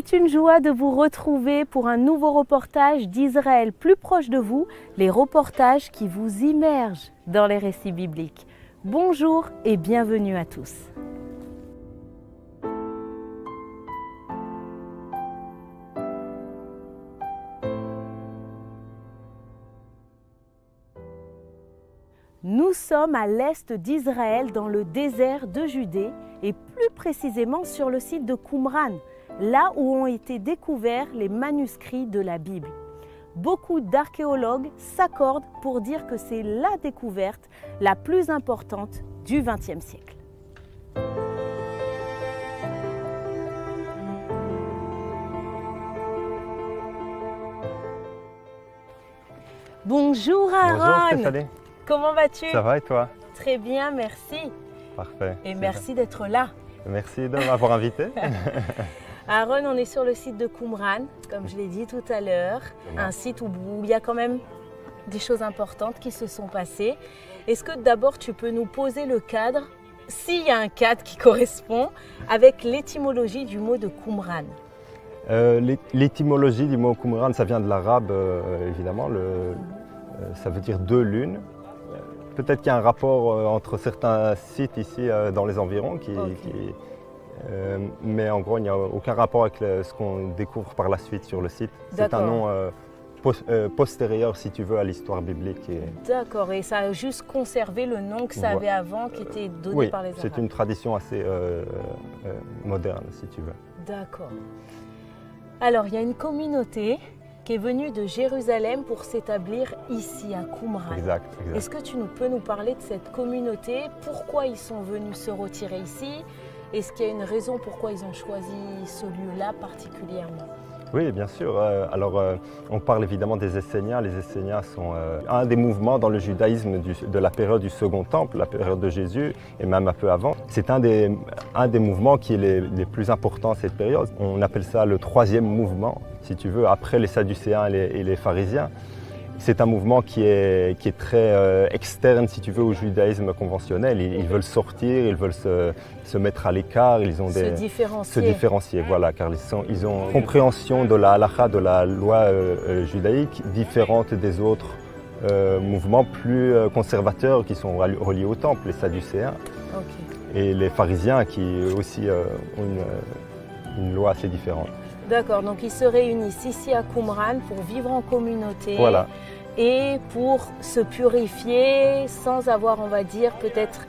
C'est une joie de vous retrouver pour un nouveau reportage d'Israël plus proche de vous, les reportages qui vous immergent dans les récits bibliques. Bonjour et bienvenue à tous. Nous sommes à l'est d'Israël, dans le désert de Judée, et plus précisément sur le site de Qumran, là où ont été découverts les manuscrits de la Bible. Beaucoup d'archéologues s'accordent pour dire que c'est la découverte la plus importante du XXe siècle. Bonjour Aaron. Bonjour Stéphanie. Comment vas-tu? Ça va et toi? Très bien, merci. Parfait. Et merci d'être là. Merci de m'avoir invité. Aaron, on est sur le site de Qumran, comme je l'ai dit tout à l'heure, un site où il y a quand même des choses importantes qui se sont passées. Est-ce que d'abord tu peux nous poser le cadre, s'il y a un cadre qui correspond, avec l'étymologie du mot de Qumran? L'étymologie du mot Qumran, ça vient de l'arabe évidemment, ça veut dire deux lunes. Peut-être qu'il y a un rapport entre certains sites ici dans les environs, mais en gros il n'y a aucun rapport avec ce qu'on découvre par la suite sur le site. C'est un nom postérieur, si tu veux, à l'histoire biblique. D'accord, et ça a juste conservé le nom que ça avait avant, qui était donné par les Arabes. C'est une tradition assez moderne, si tu veux. D'accord. Alors, il y a une communauté qui est venue de Jérusalem pour s'établir ici, à Qumran. Exact. Est-ce que tu peux nous parler de cette communauté? Pourquoi ils sont venus se retirer ici? Est-ce qu'il y a une raison pourquoi ils ont choisi ce lieu-là particulièrement? Oui, bien sûr. Alors, on parle évidemment des Esséniens. Les Esséniens sont un des mouvements dans le judaïsme de la période du Second Temple, la période de Jésus, et même un peu avant. C'est un des mouvements qui est les plus importants à cette période. On appelle ça le troisième mouvement, si tu veux, après les Sadducéens et les pharisiens. C'est un mouvement qui est très externe, si tu veux, au judaïsme conventionnel. Ils veulent sortir, ils veulent se mettre à l'écart, ils ont se différencier, voilà, car ils ont une compréhension de la halakha, de la loi judaïque, différente des autres mouvements plus conservateurs qui sont reliés au temple, les Sadducéens et les pharisiens qui aussi ont une loi assez différente. D'accord, donc ils se réunissent ici à Qumran pour vivre en communauté et pour se purifier sans avoir, on va dire, peut-être,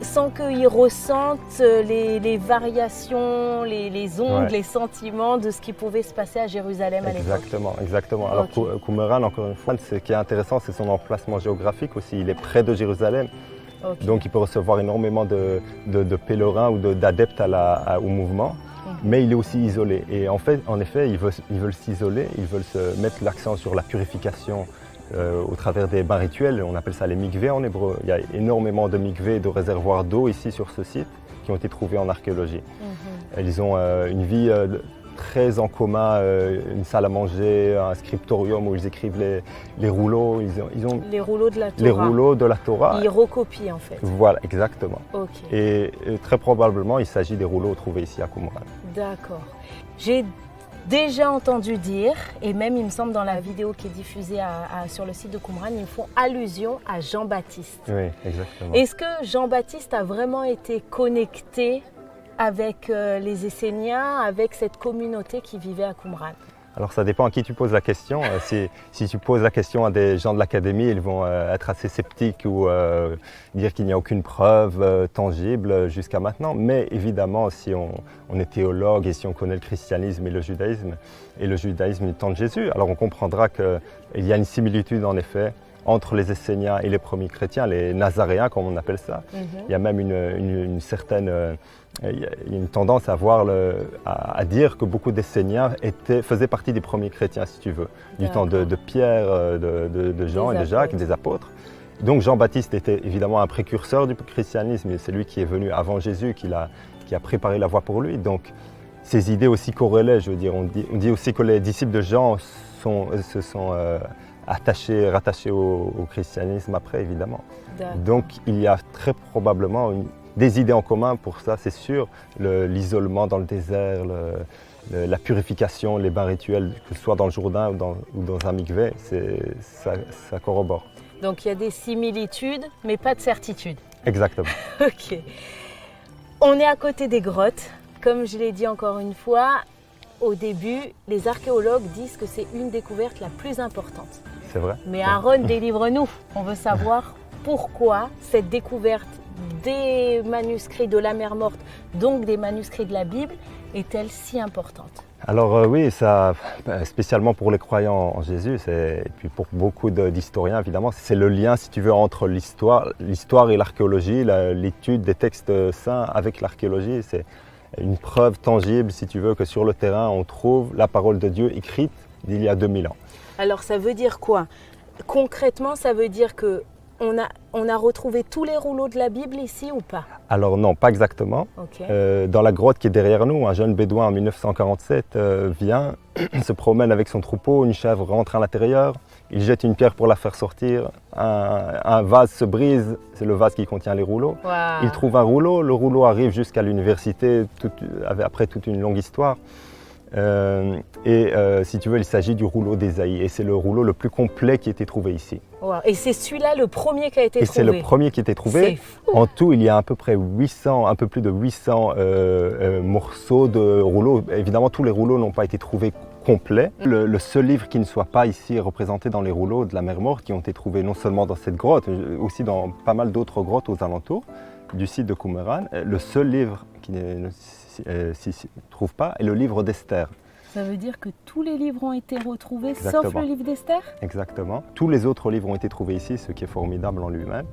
sans qu'ils ressentent les variations, les ondes, les sentiments de ce qui pouvait se passer à Jérusalem à l'époque. Exactement. Alors Qumran, encore une fois, ce qui est intéressant, c'est son emplacement géographique aussi. Il est près de Jérusalem. Donc il peut recevoir énormément de pèlerins ou d'adeptes au mouvement. Mais il est aussi isolé. Et en effet, ils veulent s'isoler, ils veulent se mettre l'accent sur la purification au travers des bains rituels. On appelle ça les mikvés en hébreu. Il y a énormément de mikvés, de réservoirs d'eau ici sur ce site qui ont été trouvés en archéologie. Ils ont une vie très en commun, une salle à manger, un scriptorium où ils écrivent les rouleaux. Ils ont les rouleaux de la Torah. Les rouleaux de la Torah. Ils recopient en fait. Voilà, exactement. Et très probablement, il s'agit des rouleaux trouvés ici à Qumran. D'accord. J'ai déjà entendu dire, et même il me semble dans la vidéo qui est diffusée sur le site de Qumran, ils font allusion à Jean-Baptiste. Oui, exactement. Est-ce que Jean-Baptiste a vraiment été connecté avec les Esséniens, avec cette communauté qui vivait à Qumran? Alors ça dépend à qui tu poses la question. Si tu poses la question à des gens de l'académie, ils vont être assez sceptiques ou dire qu'il n'y a aucune preuve tangible jusqu'à maintenant. Mais évidemment, si on est théologue et si on connaît le christianisme et le judaïsme du temps de Jésus, alors on comprendra qu'il y a une similitude en effet entre les Esséniens et les premiers chrétiens, les Nazaréens comme on appelle ça. Il y a même une certaine tendance à dire que beaucoup d'Esséniens faisaient partie des premiers chrétiens, si tu veux, du temps de Pierre, de Jean et de Jacques, des apôtres. Donc Jean-Baptiste était évidemment un précurseur du christianisme, et c'est lui qui est venu avant Jésus, qui a préparé la voie pour lui. Donc ces idées aussi corrélaient, je veux dire. On dit aussi que les disciples de Jean se sont rattachés au christianisme après, évidemment. Donc il y a très probablement des idées en commun pour ça, c'est sûr. L'isolement dans le désert, la purification, les bains rituels, que ce soit dans le Jourdain ou dans un mikvé, ça corrobore. Donc il y a des similitudes, mais pas de certitude. Exactement. Ok. On est à côté des grottes. Comme je l'ai dit encore une fois, au début, les archéologues disent que c'est une découverte la plus importante. C'est vrai. Mais Aaron, délivre-nous. On veut savoir pourquoi cette découverte des manuscrits de la mer Morte, donc des manuscrits de la Bible, est-elle si importante? Alors oui, ça, spécialement pour les croyants en Jésus, et puis pour beaucoup d'historiens évidemment, c'est le lien, si tu veux, entre l'histoire et l'archéologie, l'étude des textes saints avec l'archéologie. C'est une preuve tangible, si tu veux, que sur le terrain, on trouve la parole de Dieu écrite d'il y a 2000 ans. Alors ça veut dire quoi? Concrètement, ça veut dire que on a retrouvé tous les rouleaux de la Bible ici ou pas? Alors non, pas exactement. Okay. Dans la grotte qui est derrière nous, un jeune bédouin en 1947 vient, se promène avec son troupeau, une chèvre rentre à l'intérieur, il jette une pierre pour la faire sortir, un vase se brise, c'est le vase qui contient les rouleaux. Wow. Il trouve un rouleau, le rouleau arrive jusqu'à l'université après toute une longue histoire. Si tu veux, il s'agit du rouleau d'Ésaïe et c'est le rouleau le plus complet qui a été trouvé ici. Wow. Et c'est celui-là le premier qui a été trouvé? Et c'est le premier qui a été trouvé. En tout, il y a à peu près 800, un peu plus de 800 morceaux de rouleaux. Évidemment, tous les rouleaux n'ont pas été trouvés complets. Le seul livre qui ne soit pas ici représenté dans les rouleaux de la mer Morte, qui ont été trouvés non seulement dans cette grotte, mais aussi dans pas mal d'autres grottes aux alentours du site de Qumran, le seul livre qui ne s'y trouve pas est le livre d'Esther. Ça veut dire que tous les livres ont été retrouvés, Exactement. sauf le livre d'Esther? Exactement. Tous les autres livres ont été trouvés ici, ce qui est formidable en lui-même.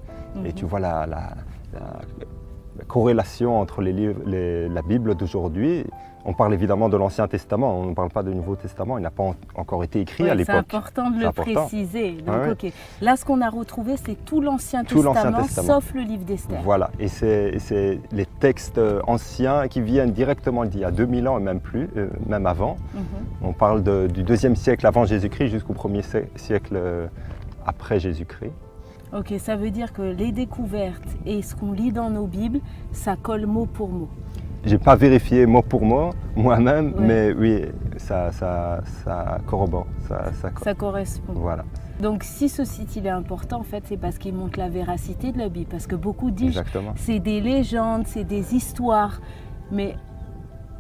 Et tu vois la corrélation entre la Bible d'aujourd'hui. On parle évidemment de l'Ancien Testament, on ne parle pas du Nouveau Testament, il n'a pas encore été écrit à l'époque. C'est important de le préciser. Donc, ouais. Là, ce qu'on a retrouvé, c'est tout l'Ancien Testament, sauf le livre d'Esther. Voilà, et c'est les textes anciens qui viennent directement d'il y a 2000 ans et même plus, même avant. On parle du 2e siècle avant Jésus-Christ jusqu'au 1er siècle après Jésus-Christ. Ok, ça veut dire que les découvertes et ce qu'on lit dans nos Bibles, ça colle mot pour mot. J'ai pas vérifié mot pour mot moi-même, mais oui, ça corrobore. Ça correspond. Voilà. Donc si ce site il est important, en fait, c'est parce qu'il montre la véracité de la Bible. Parce que beaucoup disent c'est des légendes, c'est des histoires. Mais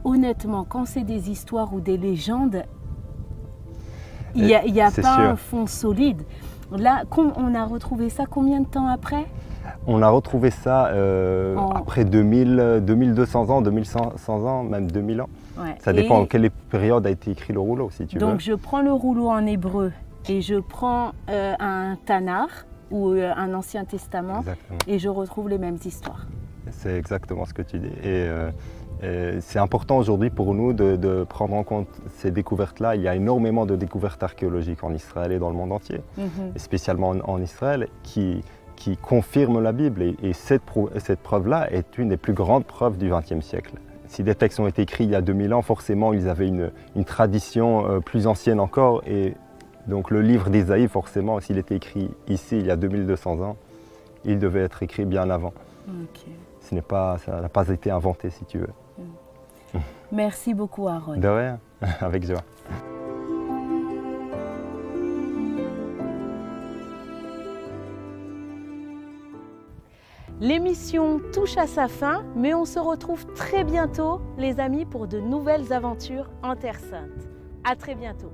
honnêtement, quand c'est des histoires ou des légendes, il n'y a pas un fond solide. Là, on a retrouvé ça combien de temps après? On a retrouvé ça après 2200 ans, 2100 ans, même 2000 ans. Ouais. Ça dépend en quelle période a été écrit le rouleau, si tu veux. Donc je prends le rouleau en hébreu et je prends un Tanakh ou un Ancien Testament. Exactement. Et je retrouve les mêmes histoires. C'est exactement ce que tu dis. Et c'est important aujourd'hui pour nous de prendre en compte ces découvertes-là. Il y a énormément de découvertes archéologiques en Israël et dans le monde entier, et spécialement en Israël, qui confirment la Bible. Et cette preuve-là est une des plus grandes preuves du XXe siècle. Si des textes ont été écrits il y a 2000 ans, forcément ils avaient une tradition plus ancienne encore. Et donc le livre d'Ésaïe, forcément, s'il était écrit ici il y a 2200 ans, il devait être écrit bien avant. Okay. Ça n'a pas été inventé, si tu veux. Merci beaucoup, Aaron. De rien, avec joie. L'émission touche à sa fin, mais on se retrouve très bientôt, les amis, pour de nouvelles aventures en Terre Sainte. À très bientôt.